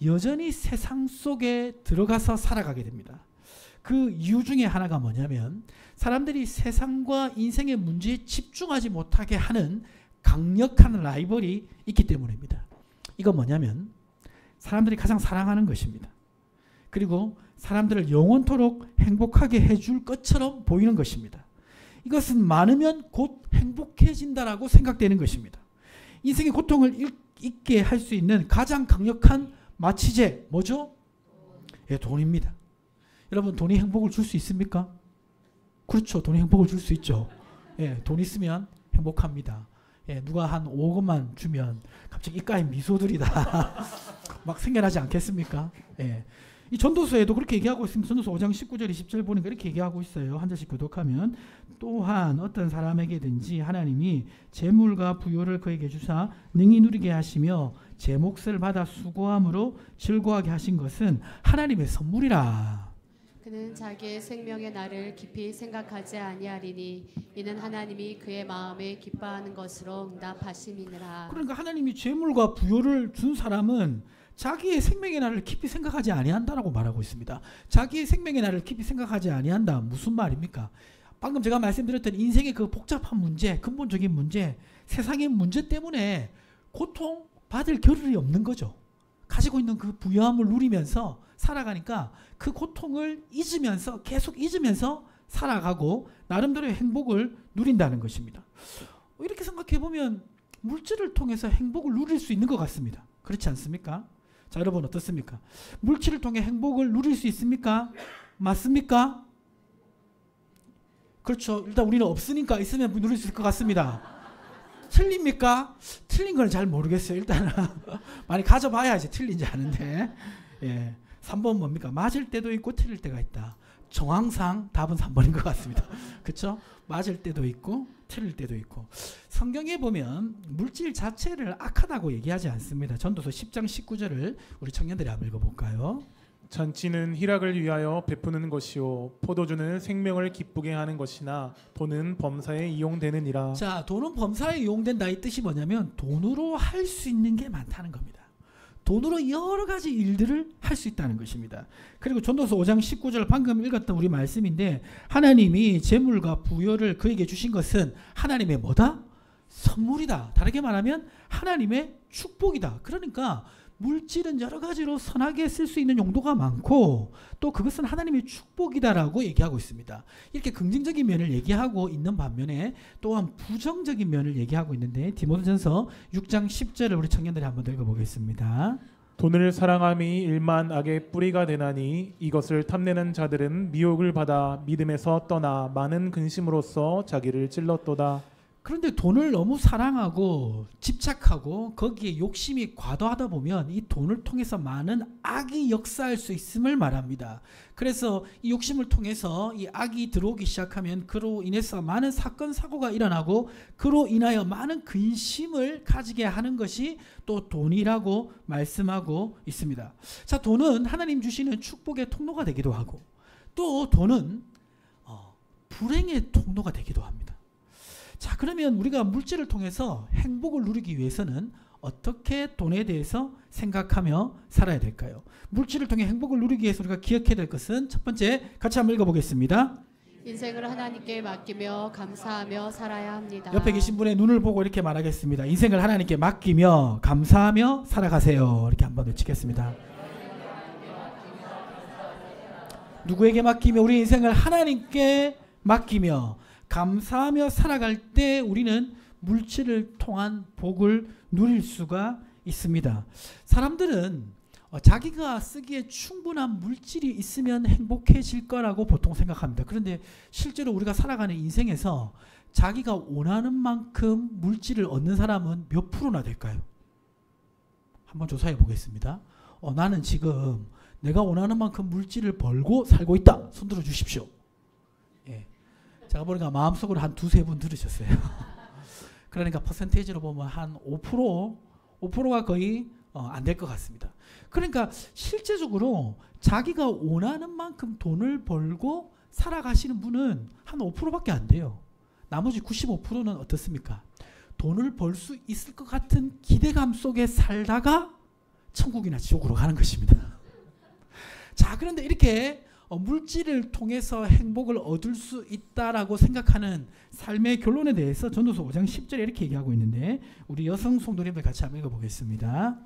여전히 세상 속에 들어가서 살아가게 됩니다. 그 이유 중에 하나가 뭐냐면 사람들이 세상과 인생의 문제에 집중하지 못하게 하는 강력한 라이벌이 있기 때문입니다. 이건 뭐냐면 사람들이 가장 사랑하는 것입니다. 그리고 사람들을 영원토록 행복하게 해줄 것처럼 보이는 것입니다. 이것은 많으면 곧 행복해진다라고 생각되는 것입니다. 인생의 고통을 잊게 할 수 있는 가장 강력한 마취제 뭐죠? 예, 돈입니다. 여러분 돈이 행복을 줄 수 있습니까? 그렇죠. 돈이 행복을 줄 수 있죠. 예, 돈 있으면 행복합니다. 예, 누가 한 5억만 주면 갑자기 입가에 미소들이 다 막 생겨나지 않겠습니까? 예. 이 전도서에도 그렇게 얘기하고 있습니다. 전도서 5장 19절 20절 보니까 이렇게 얘기하고 있어요. 한 절씩 교독하면 또한 어떤 사람에게든지 하나님이 재물과 부요를 그에게 주사 능히 누리게 하시며 제 몫을 받아 수고함으로 즐거워하게 하신 것은 하나님의 선물이라. 그는 자기의 생명의 날을 깊이 생각하지 아니하리니 이는 하나님이 그의 마음에 기뻐하는 것으로 응답하심이니라. 그러니까 하나님이 재물과 부요를 준 사람은 자기의 생명의 날을 깊이 생각하지 아니한다라고 말하고 있습니다. 자기의 생명의 날을 깊이 생각하지 아니한다. 무슨 말입니까? 방금 제가 말씀드렸던 인생의 그 복잡한 문제, 근본적인 문제, 세상의 문제 때문에 고통받을 겨를이 없는 거죠. 가지고 있는 그 부유함을 누리면서 살아가니까 그 고통을 잊으면서 계속 잊으면서 살아가고 나름대로의 행복을 누린다는 것입니다. 이렇게 생각해 보면 물질을 통해서 행복을 누릴 수 있는 것 같습니다. 그렇지 않습니까? 자, 여러분 어떻습니까? 물질을 통해 행복을 누릴 수 있습니까? 맞습니까? 그렇죠. 일단 우리는 없으니까 있으면 누릴 수 있을 것 같습니다. 틀립니까? 틀린 건 잘 모르겠어요. 일단은 많이 가져봐야지 틀린지 아는데. 예. 3번 뭡니까? 맞을 때도 있고 틀릴 때가 있다. 정황상 답은 3번인 것 같습니다. 그렇죠? 맞을 때도 있고 틀릴 때도 있고. 성경에 보면 물질 자체를 악하다고 얘기하지 않습니다. 전도서 10장 19절을 우리 청년들이 한번 읽어볼까요? 잔치는 희락을 위하여 베푸는 것이요 포도주는 생명을 기쁘게 하는 것이나 돈은 범사에 이용되느니라. 자, 돈은 범사에 이용된다. 이 뜻이 뭐냐면 돈으로 할 수 있는 게 많다는 겁니다. 돈으로 여러 가지 일들을 할 수 있다는 것입니다. 그리고 전도서 5장 19절 방금 읽었던 우리 말씀인데 하나님이 재물과 부여를 그에게 주신 것은 하나님의 뭐다? 선물이다. 다르게 말하면 하나님의 축복이다. 그러니까 물질은 여러 가지로 선하게 쓸 수 있는 용도가 많고 또 그것은 하나님의 축복이다라고 얘기하고 있습니다. 이렇게 긍정적인 면을 얘기하고 있는 반면에 또한 부정적인 면을 얘기하고 있는데 디모데전서 6장 10절을 우리 청년들이 한번 더 읽어보겠습니다. 돈을 사랑함이 일만 악의 뿌리가 되나니 이것을 탐내는 자들은 미혹을 받아 믿음에서 떠나 많은 근심으로써 자기를 찔렀도다. 그런데 돈을 너무 사랑하고 집착하고 거기에 욕심이 과도하다 보면 이 돈을 통해서 많은 악이 역사할 수 있음을 말합니다. 그래서 이 욕심을 통해서 이 악이 들어오기 시작하면 그로 인해서 많은 사건 사고가 일어나고 그로 인하여 많은 근심을 가지게 하는 것이 또 돈이라고 말씀하고 있습니다. 자, 돈은 하나님 주시는 축복의 통로가 되기도 하고 또 돈은 불행의 통로가 되기도 합니다. 자, 그러면 우리가 물질을 통해서 행복을 누리기 위해서는 어떻게 돈에 대해서 생각하며 살아야 될까요? 물질을 통해 행복을 누리기 위해서 우리가 기억해야 될 것은 첫 번째, 같이 한번 읽어보겠습니다. 인생을 하나님께 맡기며 감사하며 살아야 합니다. 옆에 계신 분의 눈을 보고 이렇게 말하겠습니다. 인생을 하나님께 맡기며 감사하며 살아가세요. 이렇게 한번 외치겠습니다. 누구에게 맡기며? 우리 인생을 하나님께 맡기며 감사하며 살아갈 때 우리는 물질을 통한 복을 누릴 수가 있습니다. 사람들은 자기가 쓰기에 충분한 물질이 있으면 행복해질 거라고 보통 생각합니다. 그런데 실제로 우리가 살아가는 인생에서 자기가 원하는 만큼 물질을 얻는 사람은 몇 프로나 될까요? 한번 조사해 보겠습니다. 나는 지금 내가 원하는 만큼 물질을 벌고 살고 있다. 손들어 주십시오. 예. 제가 보니까 마음속으로 한 두세 분 들으셨어요. 그러니까 퍼센테이지로 보면 한 5%가 거의 안 될 것 같습니다. 그러니까 실제적으로 자기가 원하는 만큼 돈을 벌고 살아가시는 분은 한 5%밖에 안 돼요. 나머지 95%는 어떻습니까? 돈을 벌 수 있을 것 같은 기대감 속에 살다가 천국이나 지옥으로 가는 것입니다. 자, 그런데 이렇게 물질을 통해서 행복을 얻을 수 있다라고 생각하는 삶의 결론에 대해서 전도서 5장 10절에 이렇게 얘기하고 있는데 우리 여성 성도님들 같이 한번 읽어보겠습니다.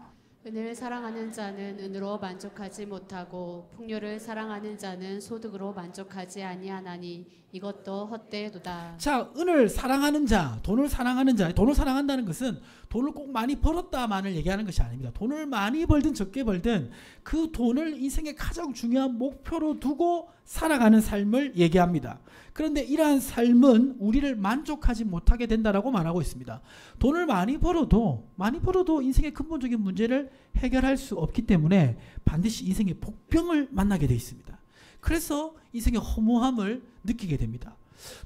은을 사랑하는 자는 은으로 만족하지 못하고 풍요를 사랑하는 자는 소득으로 만족하지 아니하나니 이것도 헛되도다. 자, 은을 사랑하는 자, 돈을 사랑하는 자, 돈을 사랑한다는 것은 돈을 꼭 많이 벌었다만을 얘기하는 것이 아닙니다. 돈을 많이 벌든 적게 벌든 그 돈을 인생의 가장 중요한 목표로 두고 살아가는 삶을 얘기합니다. 그런데 이러한 삶은 우리를 만족하지 못하게 된다라고 말하고 있습니다. 돈을 많이 벌어도 인생의 근본적인 문제를 해결할 수 없기 때문에 반드시 인생의 복병을 만나게 돼 있습니다. 그래서 인생의 허무함을 느끼게 됩니다.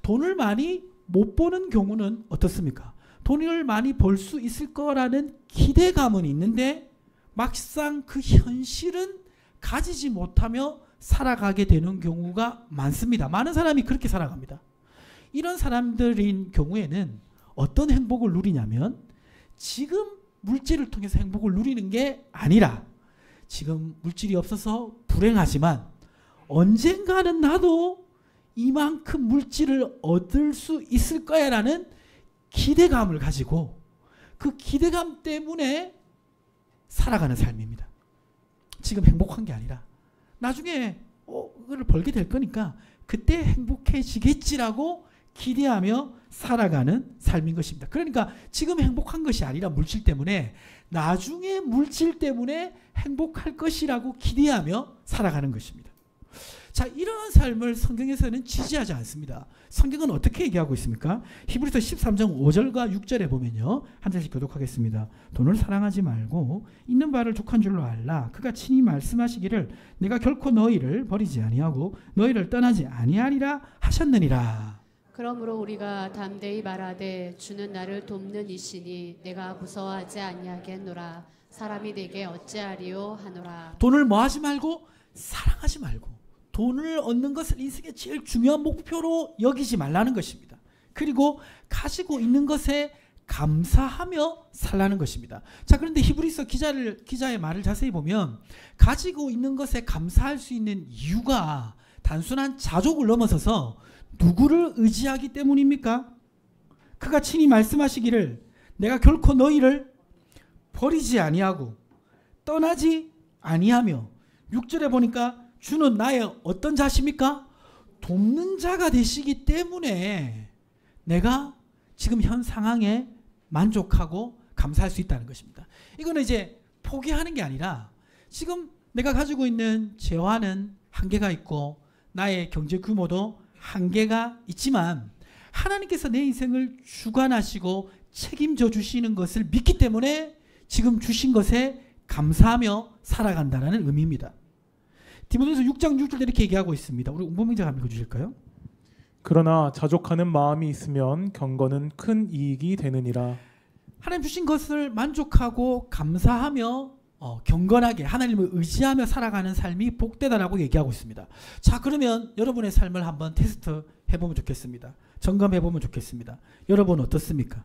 돈을 많이 못 버는 경우는 어떻습니까? 돈을 많이 벌 수 있을 거라는 기대감은 있는데 막상 그 현실은 가지지 못하며 살아가게 되는 경우가 많습니다. 많은 사람이 그렇게 살아갑니다. 이런 사람들인 경우에는 어떤 행복을 누리냐면 지금 물질을 통해서 행복을 누리는 게 아니라 지금 물질이 없어서 불행하지만 언젠가는 나도 이만큼 물질을 얻을 수 있을 거야 라는 기대감을 가지고 그 기대감 때문에 살아가는 삶입니다. 지금 행복한 게 아니라 나중에 그걸 벌게 될 거니까 그때 행복해지겠지라고 기대하며 살아가는 삶인 것입니다. 그러니까 지금 행복한 것이 아니라 물질 때문에 나중에 물질 때문에 행복할 것이라고 기대하며 살아가는 것입니다. 자, 이러한 삶을 성경에서는 지지하지 않습니다. 성경은 어떻게 얘기하고 있습니까? 히브리서 13장 5절과 6절에 보면요. 한 절씩 교독하겠습니다. 돈을 사랑하지 말고 있는 바를 족한 줄로 알라. 그가 친히 말씀하시기를 내가 결코 너희를 버리지 아니하고 너희를 떠나지 아니하리라 하셨느니라. 그러므로 우리가 담대히 말하되 주는 나를 돕는 이시니 내가 무서워하지 아니하겠노라. 사람이 내게 어찌하리요 하노라. 돈을 뭐하지 말고 사랑하지 말고 돈을 얻는 것을 인생의 제일 중요한 목표로 여기지 말라는 것입니다. 그리고 가지고 있는 것에 감사하며 살라는 것입니다. 자, 그런데 히브리서 기자의 말을 자세히 보면 가지고 있는 것에 감사할 수 있는 이유가 단순한 자족을 넘어서서 누구를 의지하기 때문입니까? 그가 친히 말씀하시기를 내가 결코 너희를 버리지 아니하고 떠나지 아니하며 6절에 보니까 주는 나의 어떤 자십니까? 돕는 자가 되시기 때문에 내가 지금 현 상황에 만족하고 감사할 수 있다는 것입니다. 이거는 이제 포기하는 게 아니라 지금 내가 가지고 있는 재화는 한계가 있고 나의 경제 규모도 한계가 있지만 하나님께서 내 인생을 주관하시고 책임져 주시는 것을 믿기 때문에 지금 주신 것에 감사하며 살아간다는 의미입니다. 디모데후서 6장 6절에 이렇게 얘기하고 있습니다. 우리 웅범민자가 한번 읽어주실까요? 그러나 자족하는 마음이 있으면 경건은 큰 이익이 되느니라. 하나님 주신 것을 만족하고 감사하며 경건하게 하나님을 의지하며 살아가는 삶이 복되다라고 얘기하고 있습니다. 자, 그러면 여러분의 삶을 한번 테스트 해보면 좋겠습니다. 점검해보면 좋겠습니다. 여러분 어떻습니까?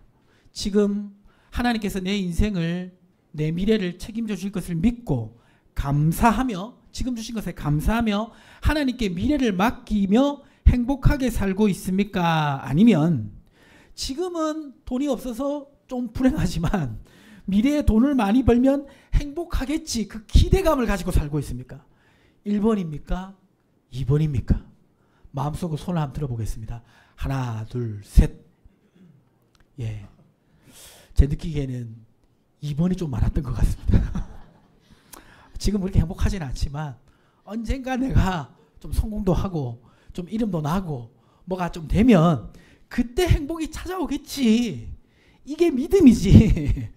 지금 하나님께서 내 인생을 내 미래를 책임져 주실 것을 믿고 감사하며 지금 주신 것에 감사하며 하나님께 미래를 맡기며 행복하게 살고 있습니까? 아니면 지금은 돈이 없어서 좀 불행하지만 미래에 돈을 많이 벌면 행복하겠지 그 기대감을 가지고 살고 있습니까? 1번입니까? 2번입니까? 마음속으로 손을 한번 들어보겠습니다. 하나, 둘, 셋. 예, 제 느끼기에는 2번이 좀 많았던 것 같습니다. 지금 그렇게 행복하지는 않지만 언젠가 내가 좀 성공도 하고 좀 이름도 나고 뭐가 좀 되면 그때 행복이 찾아오겠지. 이게 믿음이지.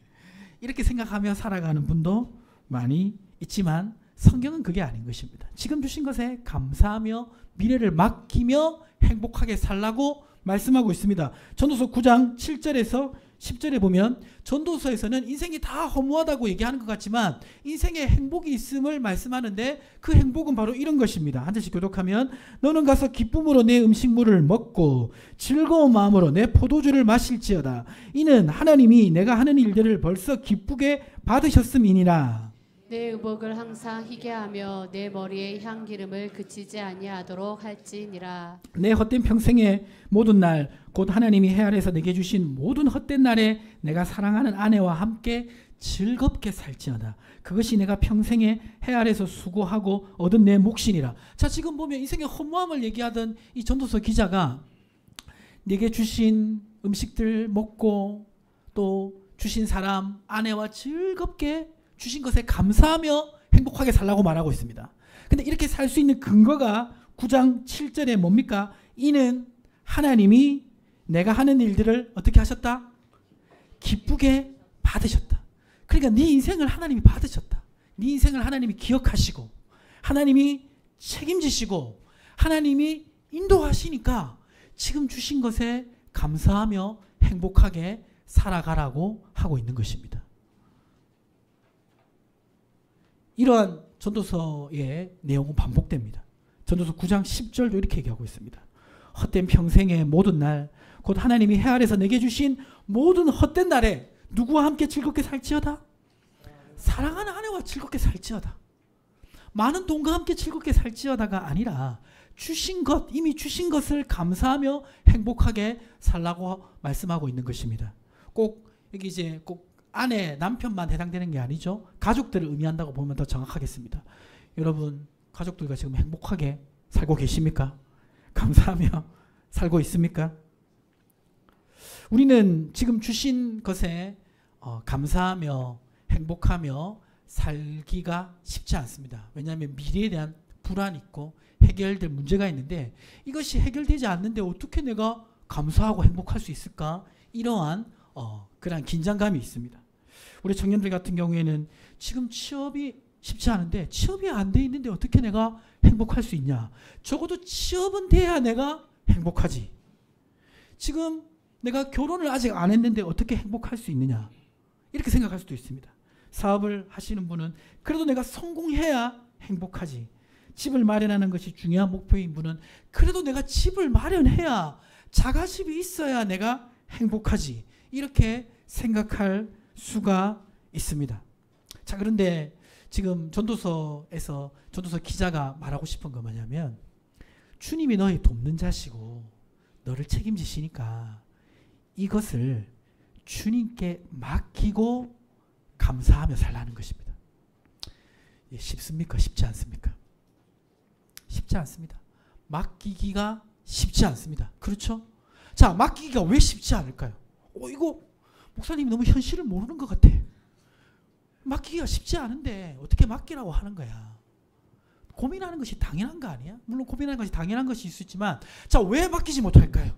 이렇게 생각하며 살아가는 분도 많이 있지만 성경은 그게 아닌 것입니다. 지금 주신 것에 감사하며 미래를 맡기며 행복하게 살라고 말씀하고 있습니다. 전도서 9장 7절에서 10절에 보면 전도서에서는 인생이 다 허무하다고 얘기하는 것 같지만 인생에 행복이 있음을 말씀하는데 그 행복은 바로 이런 것입니다. 한 절씩 교독하면 너는 가서 기쁨으로 내 음식물을 먹고 즐거운 마음으로 내 포도주를 마실지어다. 이는 하나님이 내가 하는 일들을 벌써 기쁘게 받으셨음이니라. 내 의복을 항상 희게 하며 내 머리에 향기름을 그치지 아니하도록 할지니라. 내 헛된 평생의 모든 날 곧 하나님이 해 아래에서 내게 주신 모든 헛된 날에 내가 사랑하는 아내와 함께 즐겁게 살지어다. 그것이 내가 평생에 해 아래에서 수고하고 얻은 내 몫이니라. 자, 지금 보면 인생의 허무함을 얘기하던 이 전도서 기자가 내게 주신 음식들 먹고 또 주신 사람 아내와 즐겁게 주신 것에 감사하며 행복하게 살라고 말하고 있습니다. 근데 이렇게 살 수 있는 근거가 9장 7절에 뭡니까? 이는 하나님이 내가 하는 일들을 어떻게 하셨다? 기쁘게 받으셨다. 그러니까 네 인생을 하나님이 받으셨다. 네 인생을 하나님이 기억하시고 하나님이 책임지시고 하나님이 인도하시니까 지금 주신 것에 감사하며 행복하게 살아가라고 하고 있는 것입니다. 이러한 전도서의 내용은 반복됩니다. 전도서 9장 10절도 이렇게 얘기하고 있습니다. 헛된 평생의 모든 날 곧 하나님이 해 아래에서 내게 주신 모든 헛된 날에 누구와 함께 즐겁게 살지어다? 사랑하는 아내와 즐겁게 살지어다. 많은 돈과 함께 즐겁게 살지어다가 아니라 주신 것, 이미 주신 것을 감사하며 행복하게 살라고 말씀하고 있는 것입니다. 꼭 여기 이제 꼭 아내, 남편만 해당되는 게 아니죠. 가족들을 의미한다고 보면 더 정확하겠습니다. 여러분, 가족들과 지금 행복하게 살고 계십니까? 감사하며 살고 있습니까? 우리는 지금 주신 것에 감사하며 행복하며 살기가 쉽지 않습니다. 왜냐하면 미래에 대한 불안이 있고 해결될 문제가 있는데 이것이 해결되지 않는데 어떻게 내가 감사하고 행복할 수 있을까? 이러한 그런 긴장감이 있습니다. 우리 청년들 같은 경우에는 지금 취업이 쉽지 않은데 취업이 안 돼 있는데 어떻게 내가 행복할 수 있냐? 적어도 취업은 돼야 내가 행복하지. 지금 내가 결혼을 아직 안 했는데 어떻게 행복할 수 있느냐? 이렇게 생각할 수도 있습니다. 사업을 하시는 분은 그래도 내가 성공해야 행복하지. 집을 마련하는 것이 중요한 목표인 분은 그래도 내가 집을 마련해야 자가집이 있어야 내가 행복하지. 이렇게 생각할 수가 있습니다. 자, 그런데 지금 전도서에서 전도서 기자가 말하고 싶은 건 뭐냐면 주님이 너희 돕는 자시고 너를 책임지시니까 이것을 주님께 맡기고 감사하며 살라는 것입니다. 쉽습니까? 쉽지 않습니까? 쉽지 않습니다. 맡기기가 쉽지 않습니다. 그렇죠? 자, 맡기기가 왜 쉽지 않을까요? 이거 목사님이 너무 현실을 모르는 것 같아. 맡기기가 쉽지 않은데 어떻게 맡기라고 하는 거야? 고민하는 것이 당연한 거 아니야? 물론 고민하는 것이 당연한 것이 있을 수 있지만 자, 왜 맡기지 못할까요?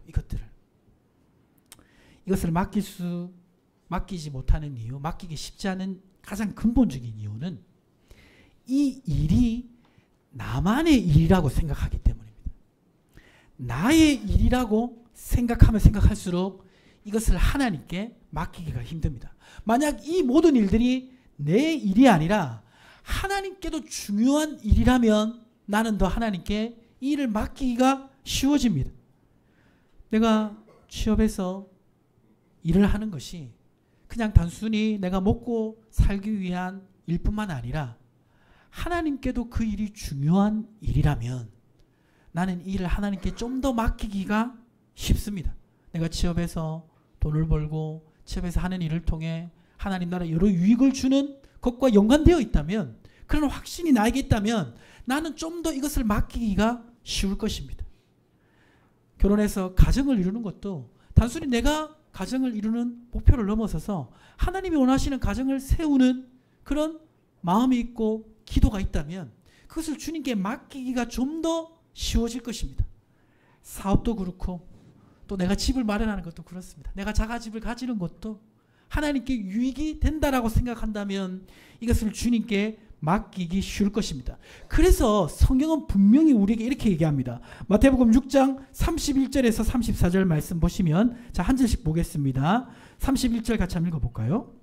이것을 맡기지 못하는 이유, 맡기기 쉽지 않은 가장 근본적인 이유는 이 일이 나만의 일이라고 생각하기 때문입니다. 나의 일이라고 생각하면 생각할수록 이것을 하나님께 맡기기가 힘듭니다. 만약 이 모든 일들이 내 일이 아니라 하나님께도 중요한 일이라면 나는 더 하나님께 이 일을 맡기기가 쉬워집니다. 내가 취업해서 일을 하는 것이 그냥 단순히 내가 먹고 살기 위한 일뿐만 아니라 하나님께도 그 일이 중요한 일이라면 나는 이 일을 하나님께 좀 더 맡기기가 쉽습니다. 내가 취업해서 돈을 벌고 취업해서 하는 일을 통해 하나님 나라 여러 유익을 주는 것과 연관되어 있다면 그런 확신이 나에게 있다면 나는 좀 더 이것을 맡기기가 쉬울 것입니다. 결혼해서 가정을 이루는 것도 단순히 내가 가정을 이루는 목표를 넘어서서 하나님이 원하시는 가정을 세우는 그런 마음이 있고 기도가 있다면 그것을 주님께 맡기기가 좀 더 쉬워질 것입니다. 사업도 그렇고 또 내가 집을 마련하는 것도 그렇습니다. 내가 자가집을 가지는 것도 하나님께 유익이 된다라고 생각한다면 이것을 주님께 맡기기 쉬울 것입니다. 그래서 성경은 분명히 우리에게 이렇게 얘기합니다. 마태복음 6장 31절에서 34절 말씀 보시면 자, 한 절씩 보겠습니다. 31절 같이 한번 읽어볼까요?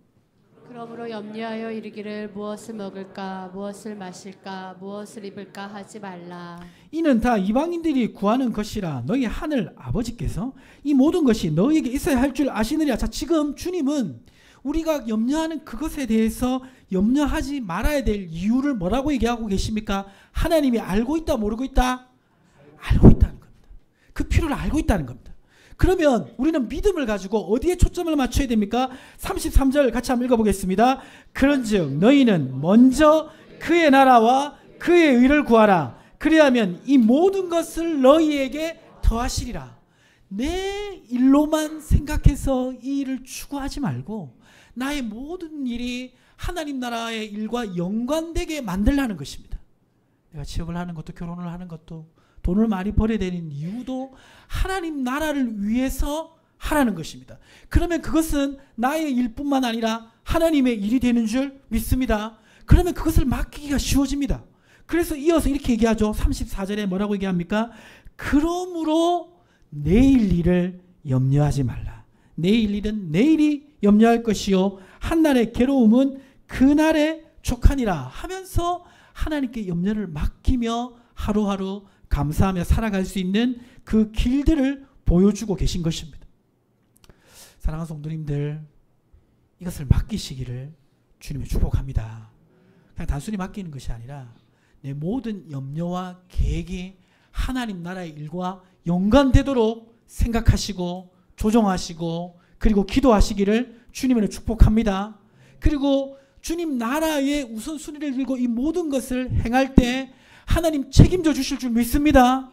그러므로 염려하여 이르기를 무엇을 먹을까 무엇을 마실까 무엇을 입을까 하지 말라. 이는 다 이방인들이 구하는 것이라 너희 하늘 아버지께서 이 모든 것이 너희에게 있어야 할 줄 아시느냐. 자, 지금 주님은 우리가 염려하는 그것에 대해서 염려하지 말아야 될 이유를 뭐라고 얘기하고 계십니까? 하나님이 알고 있다, 모르고 있다? 알고 있다는 겁니다. 그 필요를 알고 있다는 겁니다. 그러면 우리는 믿음을 가지고 어디에 초점을 맞춰야 됩니까? 33절 같이 한번 읽어보겠습니다. 그런즉 너희는 먼저 그의 나라와 그의 의를 구하라. 그리하면 이 모든 것을 너희에게 더하시리라. 내 일로만 생각해서 이 일을 추구하지 말고 나의 모든 일이 하나님 나라의 일과 연관되게 만들라는 것입니다. 내가 취업을 하는 것도, 결혼을 하는 것도, 돈을 많이 벌어야 되는 이유도 하나님 나라를 위해서 하라는 것입니다. 그러면 그것은 나의 일뿐만 아니라 하나님의 일이 되는 줄 믿습니다. 그러면 그것을 맡기기가 쉬워집니다. 그래서 이어서 이렇게 얘기하죠. 34절에 뭐라고 얘기합니까? 그러므로 내일 일을 염려하지 말라. 내일 일은 내일이 염려할 것이요 한날의 괴로움은 그날에 족하니라 하면서 하나님께 염려를 맡기며 하루하루 감사하며 살아갈 수 있는 그 길들을 보여주고 계신 것입니다. 사랑하는 성도님들, 이것을 맡기시기를 주님의 축복합니다. 그냥 단순히 맡기는 것이 아니라 내 모든 염려와 계획이 하나님 나라의 일과 연관되도록 생각하시고 조정하시고 그리고 기도하시기를 주님으로 축복합니다. 그리고 주님 나라의 우선순위를 들고 이 모든 것을 행할 때 하나님 책임져 주실 줄 믿습니다.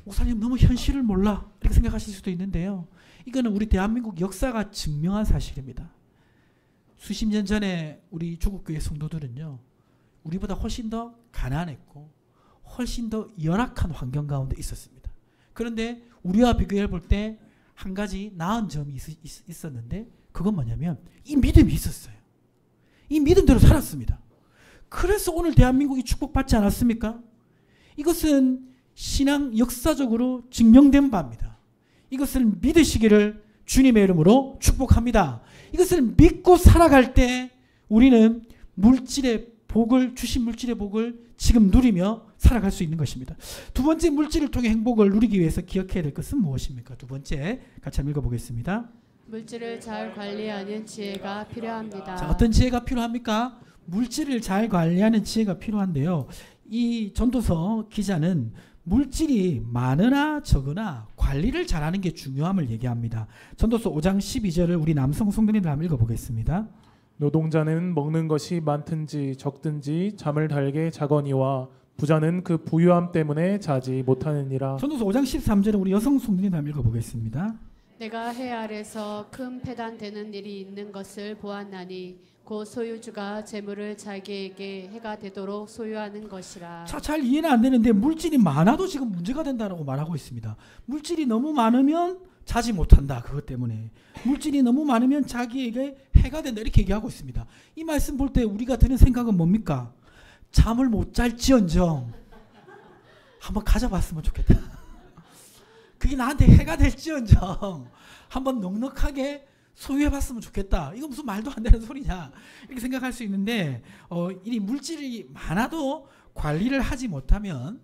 목사님 너무 현실을 몰라 이렇게 생각하실 수도 있는데요. 이거는 우리 대한민국 역사가 증명한 사실입니다. 수십 년 전에 우리 조국교회 성도들은요, 우리보다 훨씬 더 가난했고 훨씬 더 열악한 환경 가운데 있었습니다. 그런데 우리와 비교해 볼 때 한 가지 나은 점이 있었는데 그건 뭐냐면 이 믿음이 있었어요. 이 믿음대로 살았습니다. 그래서 오늘 대한민국이 축복받지 않았습니까? 이것은 신앙 역사적으로 증명된 바입니다. 이것을 믿으시기를 주님의 이름으로 축복합니다. 이것을 믿고 살아갈 때 우리는 물질의 복을, 주신 물질의 복을 지금 누리며 살아갈 수 있는 것입니다. 두 번째, 물질을 통해 행복을 누리기 위해서 기억해야 될 것은 무엇입니까? 두 번째, 같이 한번 읽어보겠습니다. 물질을 잘 관리하는 지혜가 필요합니다. 자, 어떤 지혜가 필요합니까? 물질을 잘 관리하는 지혜가 필요한데요. 이 전도서 기자는 물질이 많으나 적으나 관리를 잘하는 게 중요함을 얘기합니다. 전도서 5장 12절을 우리 남성 성도님들 한번 읽어보겠습니다. 노동자는 먹는 것이 많든지 적든지 잠을 달게 자거니와 부자는 그 부유함 때문에 자지 못하느니라. 전도서 5장 13절을 우리 여성 성도님들 한번 읽어보겠습니다. 내가 해 아래서 큰 패단되는 일이 있는 것을 보았나니 곧 소유주가 재물을 자기에게 해가 되도록 소유하는 것이라. 자, 잘 이해는 안 되는데 물질이 많아도 지금 문제가 된다고 말하고 있습니다. 물질이 너무 많으면 자지 못한다. 그것 때문에. 물질이 너무 많으면 자기에게 해가 된다. 이렇게 얘기하고 있습니다. 이 말씀 볼 때 우리가 드는 생각은 뭡니까? 잠을 못 잘지언정 한번 가져봤으면 좋겠다. 그게 나한테 해가 될지언정 한번 넉넉하게 소유해봤으면 좋겠다. 이거 무슨 말도 안 되는 소리냐 이렇게 생각할 수 있는데 이 물질이 많아도 관리를 하지 못하면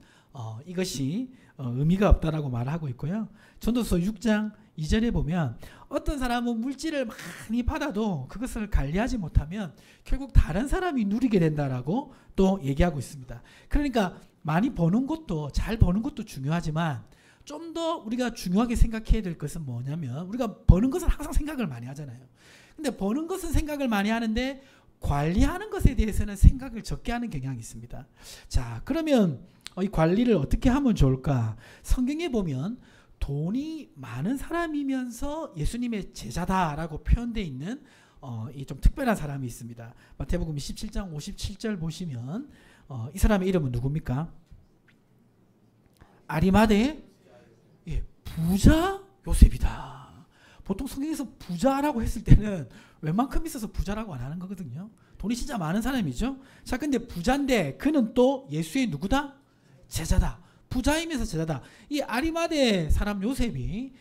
이것이 의미가 없다라고 말하고 있고요. 전도서 6장 2절에 보면 어떤 사람은 물질을 많이 받아도 그것을 관리하지 못하면 결국 다른 사람이 누리게 된다라고 또 얘기하고 있습니다. 그러니까 많이 버는 것도, 잘 버는 것도 중요하지만 좀 더 우리가 중요하게 생각해야 될 것은 뭐냐면 우리가 버는 것은 항상 생각을 많이 하잖아요. 근데 버는 것은 생각을 많이 하는데 관리하는 것에 대해서는 생각을 적게 하는 경향이 있습니다. 자, 그러면 이 관리를 어떻게 하면 좋을까? 성경에 보면 돈이 많은 사람이면서 예수님의 제자다라고 표현되어 있는 이 좀 특별한 사람이 있습니다. 마태복음 27장 57절 보시면 이 사람의 이름은 누굽니까? 아리마대 부자 요셉이다. 보통 성경에서 부자라고 했을 때는 웬만큼 있어서 부자라고 안 하는 거거든요. 돈이 진짜 많은 사람이죠. 자, 근데 부자인데 그는 또 예수의 누구다? 제자다. 부자이면서 제자다. 이 아리마대 사람 요셉이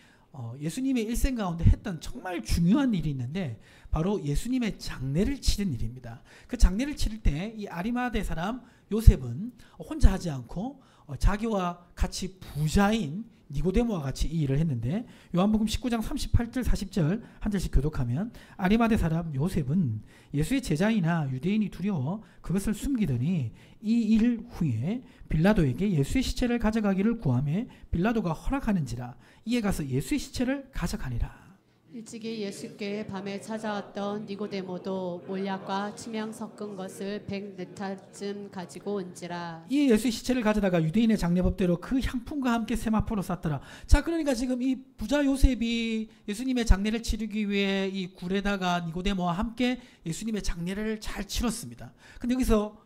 예수님의 일생 가운데 했던 정말 중요한 일이 있는데 바로 예수님의 장례를 치른 일입니다. 그 장례를 치를 때 이 아리마대 사람 요셉은 혼자 하지 않고 자기와 같이 부자인 니고데모와 같이 이 일을 했는데, 요한복음 19장 38절 40절 한 절씩 교독하면 아리마대 사람 요셉은 예수의 제자이나 유대인이 두려워 그것을 숨기더니 이 일 후에 빌라도에게 예수의 시체를 가져가기를 구하매 빌라도가 허락하는지라 이에 가서 예수의 시체를 가져가니라. 일찍이 예수께 밤에 찾아왔던 니고데모도 몰약과 침향 섞은 것을 100네탈쯤 가지고 온지라. 이 예수의 시체를 가져다가 유대인의 장례법대로 그 향품과 함께 세마포로 쌌더라. 자, 그러니까 지금 이 부자 요셉이 예수님의 장례를 치르기 위해 이 굴에다가 니고데모와 함께 예수님의 장례를 잘 치렀습니다. 근데 여기서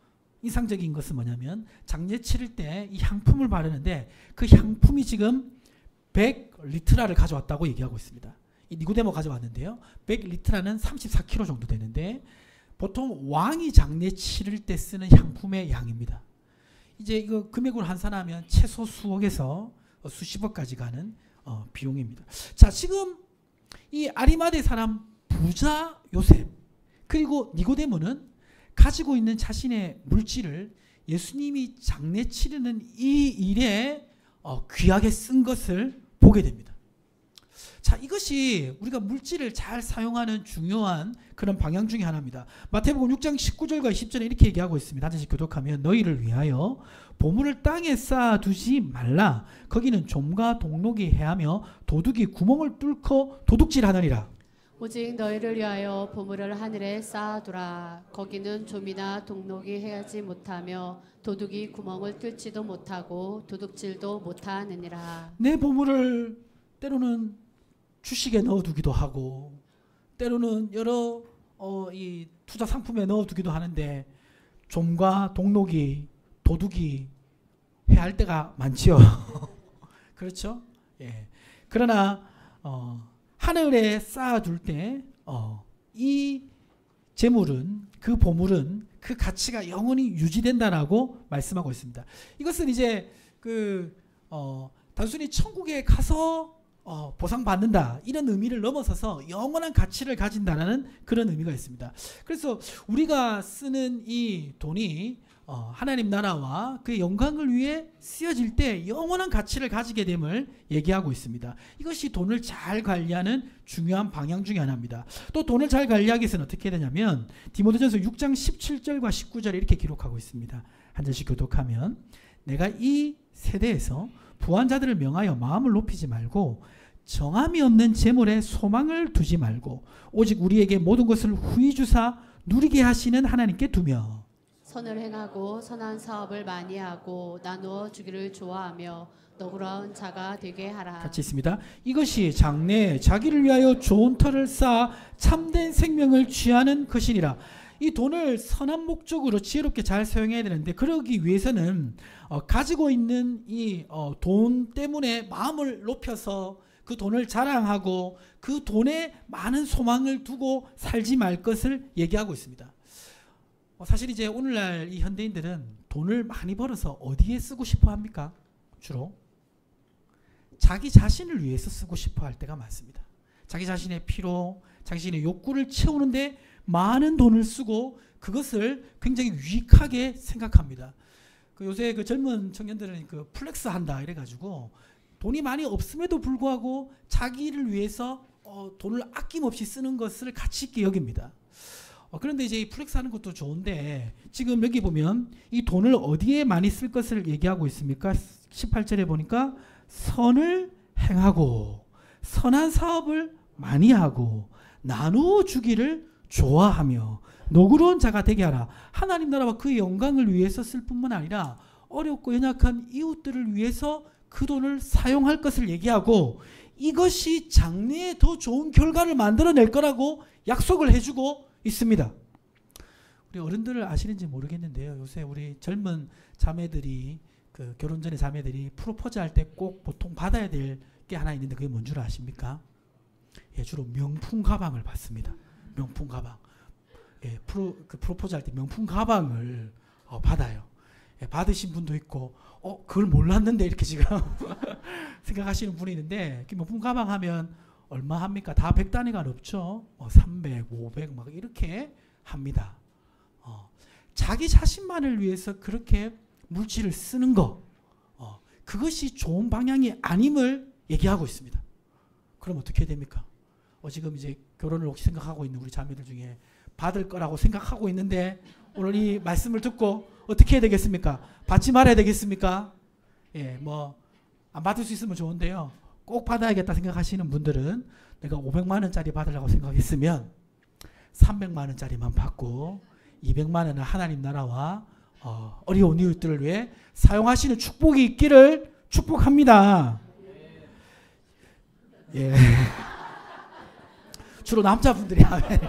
인상적인 것은 뭐냐면 장례 치를 때 이 향품을 바르는데 그 향품이 지금 100리트라를 가져왔다고 얘기하고 있습니다. 이 니고데모 가져왔는데요. 100리트라는 34kg 정도 되는데 보통 왕이 장례 치를 때 쓰는 향품의 양입니다. 이제 이거 금액으로 환산하면 최소 수억에서 수십억까지 가는 비용입니다. 자, 지금 이 아리마대 사람 부자 요셉 그리고 니고데모는 가지고 있는 자신의 물질을 예수님이 장례 치르는 이 일에 귀하게 쓴 것을 보게 됩니다. 자, 이것이 우리가 물질을 잘 사용하는 중요한 그런 방향 중에 하나입니다. 마태복음 6장 19절과 20절에 이렇게 얘기하고 있습니다. 한 절씩 교독하면 너희를 위하여 보물을 땅에 쌓아두지 말라. 거기는 좀과 동록이 해하며 도둑이 구멍을 뚫고 도둑질하느니라. 오직 너희를 위하여 보물을 하늘에 쌓아두라. 거기는 좀이나 동록이 해하지 못하며 도둑이 구멍을 뚫지도 못하고 도둑질도 못하느니라. 내 보물을 때로는 주식에 넣어두기도 하고 때로는 여러 이 투자 상품에 넣어두기도 하는데 좀과 동록이 도둑이 해할 때가 많지요. 그렇죠? 예. 그러나 하늘에 쌓아둘 때 이 재물은 그 보물은 그 가치가 영원히 유지된다라고 말씀하고 있습니다. 이것은 이제 단순히 천국에 가서 보상받는다 이런 의미를 넘어서서 영원한 가치를 가진다라는 그런 의미가 있습니다. 그래서 우리가 쓰는 이 돈이 하나님 나라와 그 영광을 위해 쓰여질 때 영원한 가치를 가지게 됨을 얘기하고 있습니다. 이것이 돈을 잘 관리하는 중요한 방향 중에 하나입니다. 또 돈을 잘 관리하기 위해서는 어떻게 되냐면 디모데전서 6장 17절과 19절에 이렇게 기록하고 있습니다. 한 절씩 교독하면 내가 이 세대에서 부한 자들을 명하여 마음을 높이지 말고 정함이 없는 재물에 소망을 두지 말고 오직 우리에게 모든 것을 후히 주사 누리게 하시는 하나님께 두며 선을 행하고 선한 사업을 많이 하고 나누어 주기를 좋아하며 너그러운 자가 되게 하라. 같이 있습니다. 이것이 장래에 자기를 위하여 좋은 터를 쌓아 참된 생명을 취하는 것이니라. 이 돈을 선한 목적으로 지혜롭게 잘 사용해야 되는데 그러기 위해서는 가지고 있는 이 돈 때문에 마음을 높여서 그 돈을 자랑하고 그 돈에 많은 소망을 두고 살지 말 것을 얘기하고 있습니다. 사실 이제 오늘날 이 현대인들은 돈을 많이 벌어서 어디에 쓰고 싶어 합니까? 주로 자기 자신을 위해서 쓰고 싶어 할 때가 많습니다. 자기 자신의 피로, 자신의 욕구를 채우는데 많은 돈을 쓰고 그것을 굉장히 유익하게 생각합니다. 요새 그 젊은 청년들은 플렉스 한다 이래가지고 돈이 많이 없음에도 불구하고 자기를 위해서 돈을 아낌없이 쓰는 것을 가치 있게 여깁니다. 그런데 이제 이 플렉스 하는 것도 좋은데 지금 여기 보면 이 돈을 어디에 많이 쓸 것을 얘기하고 있습니까? 18절에 보니까 선을 행하고 선한 사업을 많이 하고 나누어 주기를 좋아하며 너그러운 자가 되게 하라. 하나님 나라와 그의 영광을 위해서 쓸 뿐만 아니라 어렵고 연약한 이웃들을 위해서 그 돈을 사용할 것을 얘기하고 이것이 장래에 더 좋은 결과를 만들어낼 거라고 약속을 해주고 있습니다. 우리 어른들을 아시는지 모르겠는데요. 요새 우리 젊은 자매들이 결혼 전에 자매들이 프로포즈 할 때 꼭 보통 받아야 될 게 하나 있는데 그게 뭔 줄 아십니까? 예, 주로 명품 가방을 받습니다. 명품 가방. 예, 프로포즈 할 때 명품 가방을 받아요. 예, 받으신 분도 있고 그걸 몰랐는데 이렇게 지금 생각하시는 분이 있는데 명품 가방 하면 얼마 합니까? 다 100단위가 넘죠. 300, 500 막 이렇게 합니다. 자기 자신만을 위해서 그렇게 물질을 쓰는 거, 그것이 좋은 방향이 아님을 얘기하고 있습니다. 그럼 어떻게 됩니까? 지금 이제 결혼을 혹시 생각하고 있는 우리 자매들 중에 받을 거라고 생각하고 있는데 오늘 이 말씀을 듣고 어떻게 해야 되겠습니까? 받지 말아야 되겠습니까? 예, 뭐 안 받을 수 있으면 좋은데요. 꼭 받아야겠다 생각하시는 분들은 내가 500만 원짜리 받으려고 생각했으면 300만 원짜리만 받고 200만 원은 하나님 나라와 어려운 이웃들을 위해 사용하시는 축복이 있기를 축복합니다. 예. 주로 남자분들이 하면.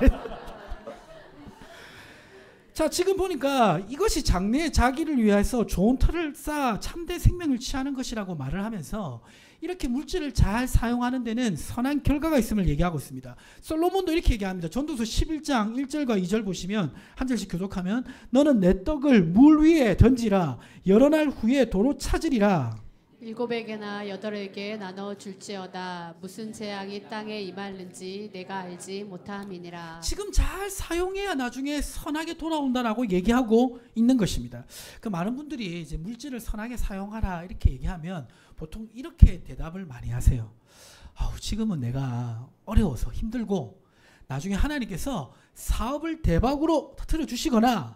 자, 지금 보니까 이것이 장래의 자기를 위해서 좋은 터를 쌓아 참된 생명을 취하는 것이라고 말을 하면서 이렇게 물질을 잘 사용하는 데는 선한 결과가 있음을 얘기하고 있습니다. 솔로몬도 이렇게 얘기합니다. 전도서 11장 1절과 2절 보시면 한 절씩 교독하면 너는 내 떡을 물 위에 던지라 여러 날 후에 도로 찾으리라. 7에게나 8에게 나눠 줄지어다. 무슨 재앙이 땅에 임하는지 내가 알지 못함이니라. 지금 잘 사용해야 나중에 선하게 돌아온다라고 얘기하고 있는 것입니다. 그 많은 분들이 이제 물질을 선하게 사용하라 이렇게 얘기하면 보통 이렇게 대답을 많이 하세요. 지금은 내가 어려워서 힘들고 나중에 하나님께서 사업을 대박으로 터뜨려 주시거나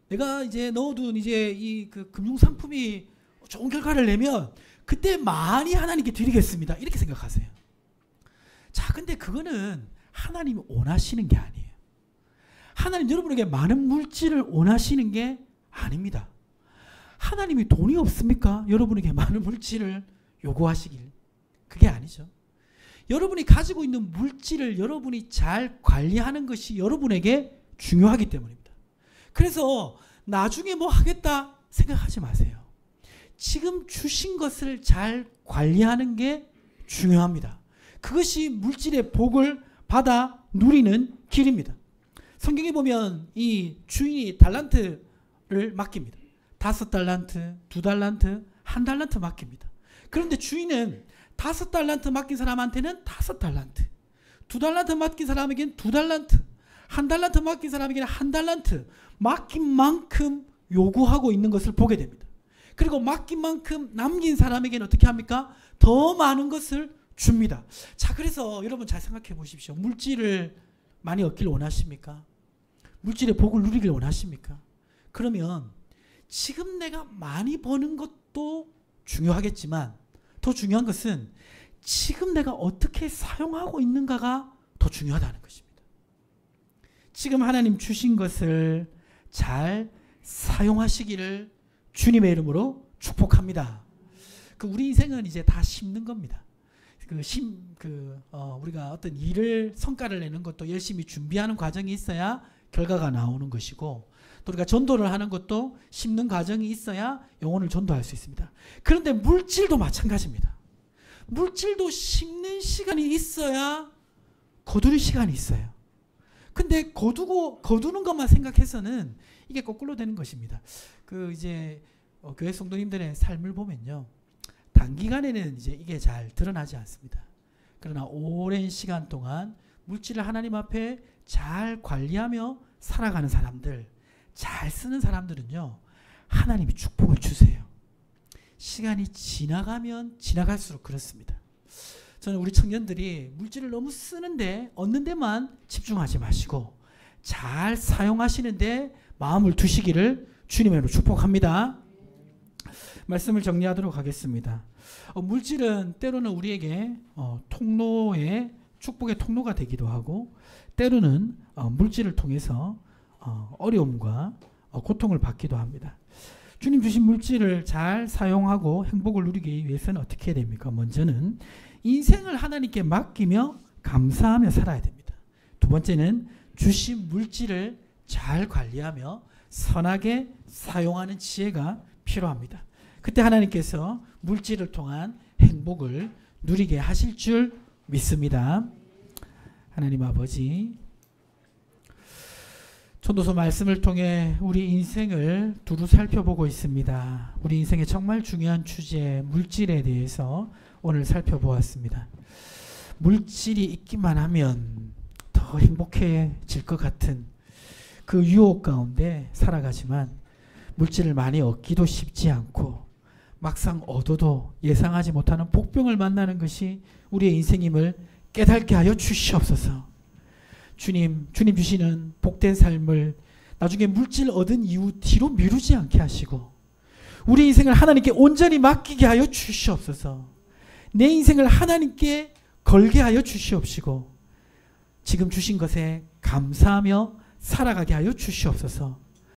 내가 이제 넣어둔 이제 이 그 금융 상품이 좋은 결과를 내면 그때 많이 하나님께 드리겠습니다. 이렇게 생각하세요. 자, 근데 그거는 하나님이 원하시는 게 아니에요. 하나님 여러분에게 많은 물질을 원하시는 게 아닙니다. 하나님이 돈이 없습니까? 여러분에게 많은 물질을 요구하시길. 그게 아니죠. 여러분이 가지고 있는 물질을 여러분이 잘 관리하는 것이 여러분에게 중요하기 때문입니다. 그래서 나중에 뭐 하겠다 생각하지 마세요. 지금 주신 것을 잘 관리하는 게 중요합니다. 그것이 물질의 복을 받아 누리는 길입니다. 성경에 보면 이 주인이 달란트를 맡깁니다. 5달란트, 2달란트, 1달란트 맡깁니다. 그런데 주인은 5달란트 맡긴 사람한테는 5달란트, 2달란트 맡긴 사람에게는 2달란트, 1달란트 맡긴 사람에게는 1달란트 맡긴 만큼 요구하고 있는 것을 보게 됩니다. 그리고 맡긴 만큼 남긴 사람에게는 어떻게 합니까? 더 많은 것을 줍니다. 자, 그래서 여러분 잘 생각해 보십시오. 물질을 많이 얻기를 원하십니까? 물질의 복을 누리길 원하십니까? 그러면 지금 내가 많이 버는 것도 중요하겠지만 더 중요한 것은 지금 내가 어떻게 사용하고 있는가가 더 중요하다는 것입니다. 지금 하나님 주신 것을 잘 사용하시기를 주님의 이름으로 축복합니다. 우리 인생은 이제 다 심는 겁니다. 우리가 어떤 일을 성과를 내는 것도 열심히 준비하는 과정이 있어야 결과가 나오는 것이고 또 우리가 전도를 하는 것도 심는 과정이 있어야 영혼을 전도할 수 있습니다. 그런데 물질도 마찬가지입니다. 물질도 심는 시간이 있어야 거두는 시간이 있어요. 근데 거두는 것만 생각해서는 이게 거꾸로 되는 것입니다. 교회 성도님들의 삶을 보면요, 단기간에는 이제 이게 잘 드러나지 않습니다. 그러나 오랜 시간 동안 물질을 하나님 앞에 잘 관리하며 살아가는 사람들, 잘 쓰는 사람들은요, 하나님이 축복을 주세요. 시간이 지나가면 지나갈수록 그렇습니다. 저는 우리 청년들이 물질을 너무 쓰는데 얻는 데만 집중하지 마시고 잘 사용하시는데 마음을 두시기를 주님으로 축복합니다. 말씀을 정리하도록 하겠습니다. 물질은 때로는 우리에게 축복의 통로가 되기도 하고 때로는 물질을 통해서 어려움과 고통을 받기도 합니다. 주님 주신 물질을 잘 사용하고 행복을 누리기 위해서는 어떻게 해야 됩니까? 먼저는 인생을 하나님께 맡기며 감사하며 살아야 됩니다. 두 번째는 주신 물질을 잘 관리하며 선하게 사용하는 지혜가 필요합니다. 그때 하나님께서 물질을 통한 행복을 누리게 하실 줄 믿습니다. 하나님 아버지, 전도서 말씀을 통해 우리 인생을 두루 살펴보고 있습니다. 우리 인생의 정말 중요한 주제 물질에 대해서 오늘 살펴보았습니다. 물질이 있기만 하면 더 행복해질 것 같은 그 유혹 가운데 살아가지만 물질을 많이 얻기도 쉽지 않고 막상 얻어도 예상하지 못하는 복병을 만나는 것이 우리의 인생임을 깨닫게 하여 주시옵소서. 주님 주시는 복된 삶을 나중에 물질 얻은 이후 뒤로 미루지 않게 하시고 우리 인생을 하나님께 온전히 맡기게 하여 주시옵소서. 내 인생을 하나님께 걸게 하여 주시옵시고 지금 주신 것에 감사하며 살아가게 하여 주시옵소서.